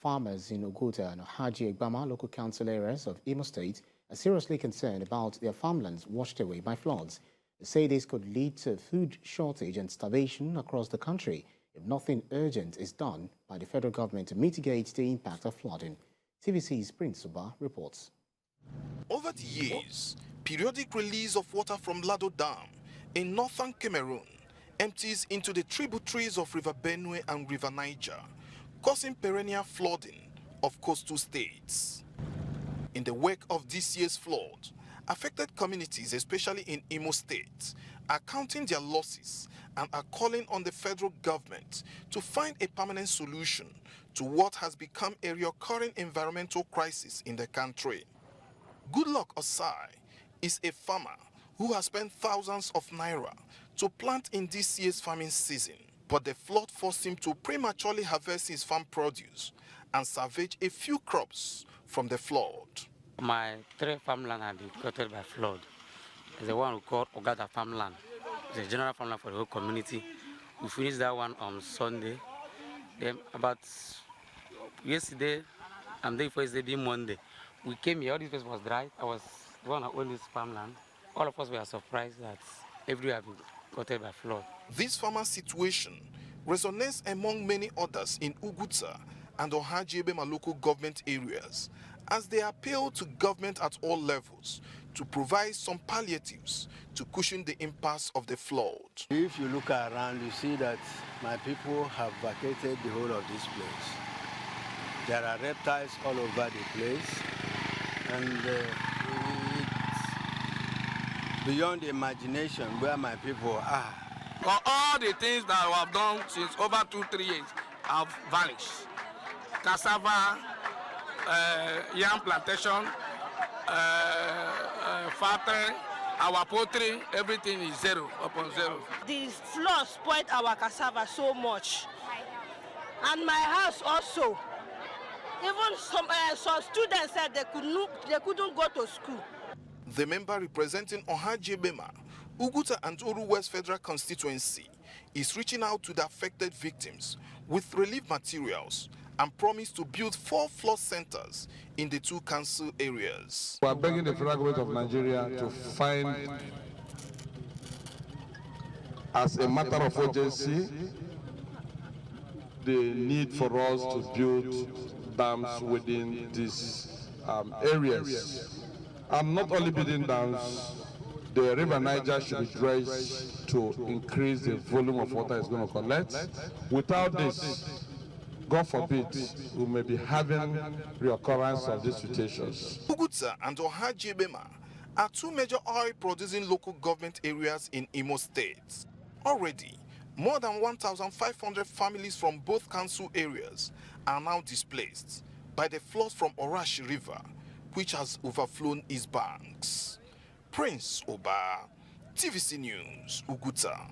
Farmers in Oguta and Ohaji Egbama local council areas of Imo State are seriously concerned about their farmlands washed away by floods. They say this could lead to food shortage and starvation across the country if nothing urgent is done by the federal government to mitigate the impact of flooding. TVC's Prince Uba reports. Over the years, periodic release of water from Lado Dam in northern Cameroon empties into the tributaries of River Benue and River Niger, causing perennial flooding of coastal states. In the wake of this year's flood, affected communities, especially in Imo State, are counting their losses and are calling on the federal government to find a permanent solution to what has become a recurring environmental crisis in the country. Goodluck Osai is a farmer who has spent thousands of naira to plant in this year's farming season, but the flood forced him to prematurely harvest his farm produce and salvage a few crops from the flood. My 3 farmland have been flooded by flood. There's the one we call Oguta farmland. It's a general farmland for the whole community. We finished that one on Sunday. Then about yesterday and day before yesterday being Monday, we came here, all this place was dry. I was the one who owned this farmland. All of us were surprised that everywhere had been flooded by flood. This farmer situation resonates among many others in Oguta and Ohaji Egbama local government areas as they appeal to government at all levels to provide some palliatives to cushion the impact of the flood. If you look around, you see that my people have vacated the whole of this place. There are reptiles all over the place, and it's beyond imagination where my people are. All the things that we have done since over 2-3 years have vanished. Cassava, yam plantation, factory, our poultry, everything is zero, upon zero. The flood spoiled our cassava so much, and my house also. Even some students said they couldn't go to school. The member representing Ohaji Egbama, Oguta and Oru West Federal Constituency, is reaching out to the affected victims with relief materials and promised to build 4 flood centers in the 2 council areas. We are begging the federal government of Nigeria to find, as a matter of urgency, the need for us to build dams within these areas. And not only building dams, the River Niger should be dredged to increase the volume of water it's going to collect. Without this, God forbid, we may be having reoccurrence of these situations. Oguta and Ohaji Egbama are 2 major oil-producing local government areas in Imo State. Already, more than 1,500 families from both council areas are now displaced by the floods from Orashi River, which has overflown its banks. Prince Oba, TVC News, Oguta.